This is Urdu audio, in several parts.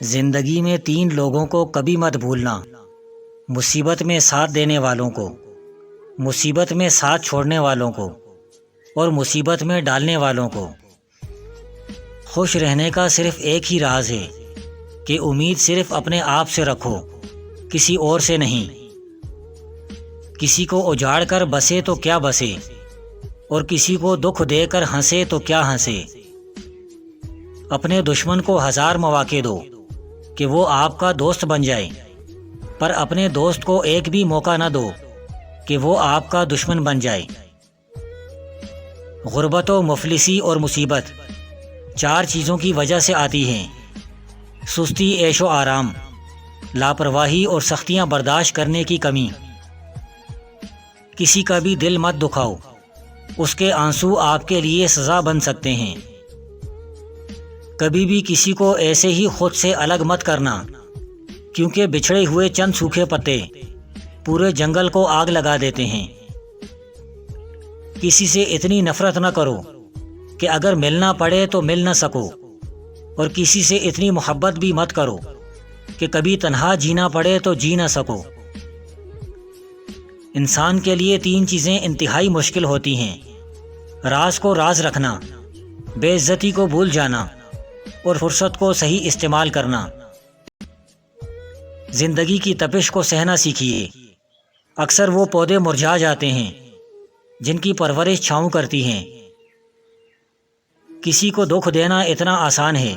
زندگی میں تین لوگوں کو کبھی مت بھولنا: مصیبت میں ساتھ دینے والوں کو، مصیبت میں ساتھ چھوڑنے والوں کو، اور مصیبت میں ڈالنے والوں کو۔ خوش رہنے کا صرف ایک ہی راز ہے کہ امید صرف اپنے آپ سے رکھو، کسی اور سے نہیں۔ کسی کو اجاڑ کر بسے تو کیا بسے، اور کسی کو دکھ دے کر ہنسے تو کیا ہنسے۔ اپنے دشمن کو ہزار مواقع دو کہ وہ آپ کا دوست بن جائے، پر اپنے دوست کو ایک بھی موقع نہ دو کہ وہ آپ کا دشمن بن جائے۔ غربت و مفلسی اور مصیبت چار چیزوں کی وجہ سے آتی ہیں: سستی، عیش و آرام، لاپرواہی اور سختیاں برداشت کرنے کی کمی۔ کسی کا بھی دل مت دکھاؤ، اس کے آنسو آپ کے لیے سزا بن سکتے ہیں۔ کبھی بھی کسی کو ایسے ہی خود سے الگ مت کرنا، کیونکہ بچھڑے ہوئے چند سوکھے پتے پورے جنگل کو آگ لگا دیتے ہیں۔ کسی سے اتنی نفرت نہ کرو کہ اگر ملنا پڑے تو مل نہ سکو، اور کسی سے اتنی محبت بھی مت کرو کہ کبھی تنہا جینا پڑے تو جی نہ سکو۔ انسان کے لیے تین چیزیں انتہائی مشکل ہوتی ہیں: راز کو راز رکھنا، بے عزتی کو بھول جانا، اور فرصت کو صحیح استعمال کرنا۔ زندگی کی تپش کو سہنا سیکھیے۔ اکثر وہ پودے مرجھا جاتے ہیں جن کی پرورش چھاؤں کرتی ہیں۔ کسی کو دکھ دینا اتنا آسان ہے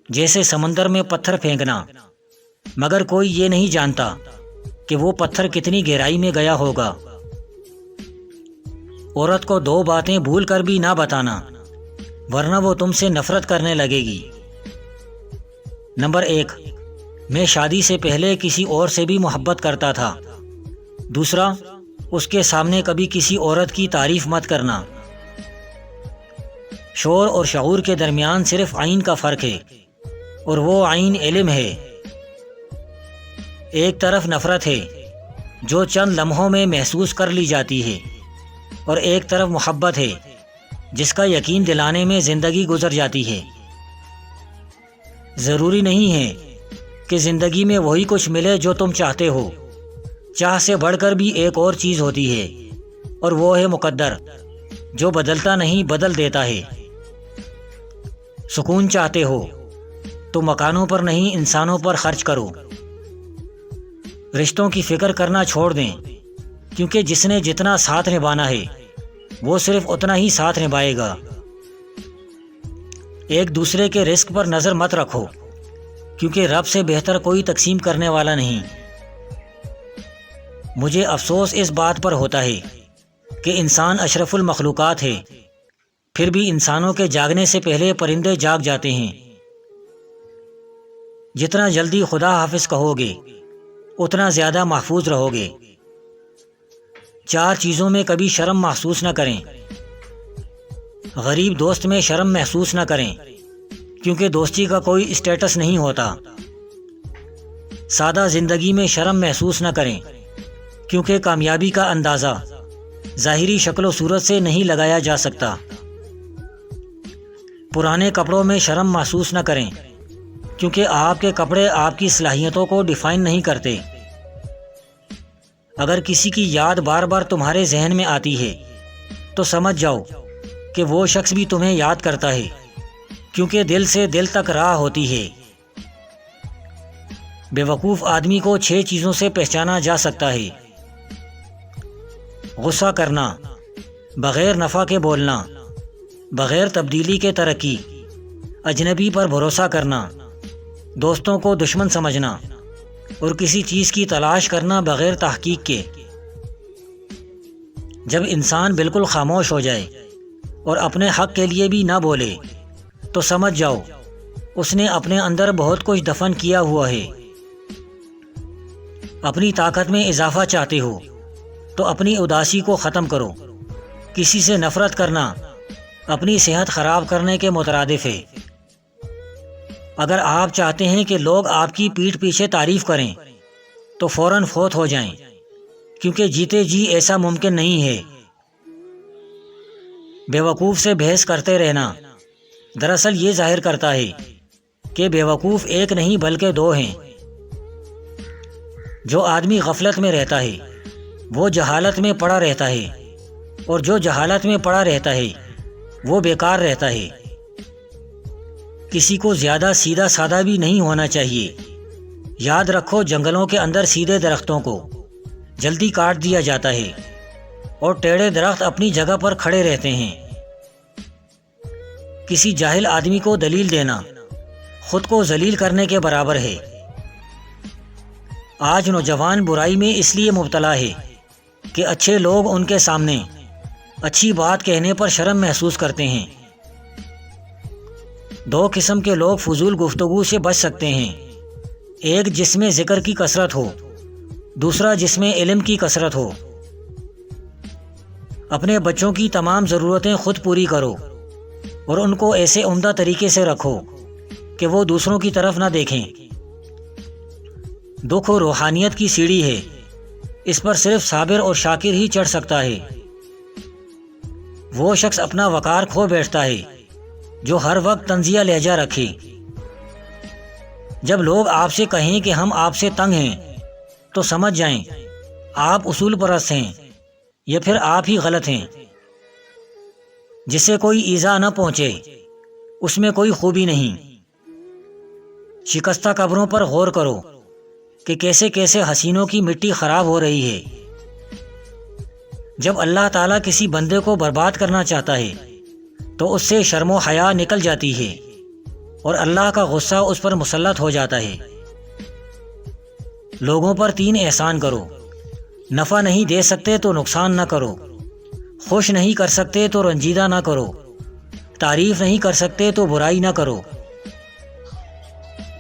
جیسے سمندر میں پتھر پھینکنا، مگر کوئی یہ نہیں جانتا کہ وہ پتھر کتنی گہرائی میں گیا ہوگا۔ عورت کو دو باتیں بھول کر بھی نہ بتانا، ورنہ وہ تم سے نفرت کرنے لگے گی۔ نمبر 1، میں شادی سے پہلے کسی اور سے بھی محبت کرتا تھا۔ دوسرا، اس کے سامنے کبھی کسی عورت کی تعریف مت کرنا۔ شعور اور شعور کے درمیان صرف عین کا فرق ہے، اور وہ عین علم ہے۔ ایک طرف نفرت ہے جو چند لمحوں میں محسوس کر لی جاتی ہے، اور ایک طرف محبت ہے جس کا یقین دلانے میں زندگی گزر جاتی ہے۔ ضروری نہیں ہے کہ زندگی میں وہی کچھ ملے جو تم چاہتے ہو۔ چاہ سے بڑھ کر بھی ایک اور چیز ہوتی ہے، اور وہ ہے مقدر، جو بدلتا نہیں بدل دیتا ہے۔ سکون چاہتے ہو تو مکانوں پر نہیں انسانوں پر خرچ کرو۔ رشتوں کی فکر کرنا چھوڑ دیں، کیونکہ جس نے جتنا ساتھ نبھانا ہے وہ صرف اتنا ہی ساتھ نبھائے گا۔ ایک دوسرے کے رزق پر نظر مت رکھو، کیونکہ رب سے بہتر کوئی تقسیم کرنے والا نہیں۔ مجھے افسوس اس بات پر ہوتا ہے کہ انسان اشرف المخلوقات ہے، پھر بھی انسانوں کے جاگنے سے پہلے پرندے جاگ جاتے ہیں۔ جتنا جلدی خدا حافظ کہو گے اتنا زیادہ محفوظ رہو گے۔ چار چیزوں میں کبھی شرم محسوس نہ کریں۔ غریب دوست میں شرم محسوس نہ کریں، کیونکہ دوستی کا کوئی اسٹیٹس نہیں ہوتا۔ سادہ زندگی میں شرم محسوس نہ کریں، کیونکہ کامیابی کا اندازہ ظاہری شکل و صورت سے نہیں لگایا جا سکتا۔ پرانے کپڑوں میں شرم محسوس نہ کریں، کیونکہ آپ کے کپڑے آپ کی صلاحیتوں کو ڈیفائن نہیں کرتے۔ اگر کسی کی یاد بار بار تمہارے ذہن میں آتی ہے تو سمجھ جاؤ کہ وہ شخص بھی تمہیں یاد کرتا ہے، کیونکہ دل سے دل تک راہ ہوتی ہے۔ بے وقوف آدمی کو 6 چیزوں سے پہچانا جا سکتا ہے: غصہ کرنا، بغیر نفع کے بولنا، بغیر تبدیلی کے ترقی، اجنبی پر بھروسہ کرنا، دوستوں کو دشمن سمجھنا، اور کسی چیز کی تلاش کرنا بغیر تحقیق کے۔ جب انسان بالکل خاموش ہو جائے اور اپنے حق کے لیے بھی نہ بولے تو سمجھ جاؤ اس نے اپنے اندر بہت کچھ دفن کیا ہوا ہے۔ اپنی طاقت میں اضافہ چاہتے ہو تو اپنی اداسی کو ختم کرو۔ کسی سے نفرت کرنا اپنی صحت خراب کرنے کے مترادف ہے۔ اگر آپ چاہتے ہیں کہ لوگ آپ کی پیٹھ پیچھے تعریف کریں تو فوراً فوت ہو جائیں، کیونکہ جیتے جی ایسا ممکن نہیں ہے۔ بے وقوف سے بحث کرتے رہنا دراصل یہ ظاہر کرتا ہے کہ بیوقوف ایک نہیں بلکہ دو ہیں۔ جو آدمی غفلت میں رہتا ہے وہ جہالت میں پڑا رہتا ہے، اور جو جہالت میں پڑا رہتا ہے وہ بیکار رہتا ہے۔ کسی کو زیادہ سیدھا سادہ بھی نہیں ہونا چاہیے۔ یاد رکھو، جنگلوں کے اندر سیدھے درختوں کو جلدی کاٹ دیا جاتا ہے اور ٹیڑھے درخت اپنی جگہ پر کھڑے رہتے ہیں۔ کسی جاہل آدمی کو دلیل دینا خود کو ذلیل کرنے کے برابر ہے۔ آج نوجوان برائی میں اس لیے مبتلا ہے کہ اچھے لوگ ان کے سامنے اچھی بات کہنے پر شرم محسوس کرتے ہیں۔ دو قسم کے لوگ فضول گفتگو سے بچ سکتے ہیں، ایک جس میں ذکر کی کثرت ہو، دوسرا جس میں علم کی کثرت ہو۔ اپنے بچوں کی تمام ضرورتیں خود پوری کرو اور ان کو ایسے عمدہ طریقے سے رکھو کہ وہ دوسروں کی طرف نہ دیکھیں۔ دکھ روحانیت کی سیڑھی ہے، اس پر صرف صابر اور شاکر ہی چڑھ سکتا ہے۔ وہ شخص اپنا وقار کھو بیٹھتا ہے جو ہر وقت طنزیہ لہجہ رکھے۔ جب لوگ آپ سے کہیں کہ ہم آپ سے تنگ ہیں تو سمجھ جائیں آپ اصول پرست ہیں یا پھر آپ ہی غلط ہیں۔ جسے کوئی ایذا نہ پہنچے اس میں کوئی خوبی نہیں۔ شکستہ قبروں پر غور کرو کہ کیسے کیسے حسینوں کی مٹی خراب ہو رہی ہے۔ جب اللہ تعالیٰ کسی بندے کو برباد کرنا چاہتا ہے تو اس سے شرم و حیا نکل جاتی ہے اور اللہ کا غصہ اس پر مسلط ہو جاتا ہے۔ لوگوں پر 3 احسان کرو، نفع نہیں دے سکتے تو نقصان نہ کرو، خوش نہیں کر سکتے تو رنجیدہ نہ کرو، تعریف نہیں کر سکتے تو برائی نہ کرو۔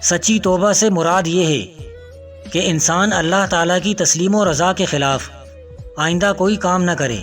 سچی توبہ سے مراد یہ ہے کہ انسان اللہ تعالیٰ کی تسلیم و رضا کے خلاف آئندہ کوئی کام نہ کرے۔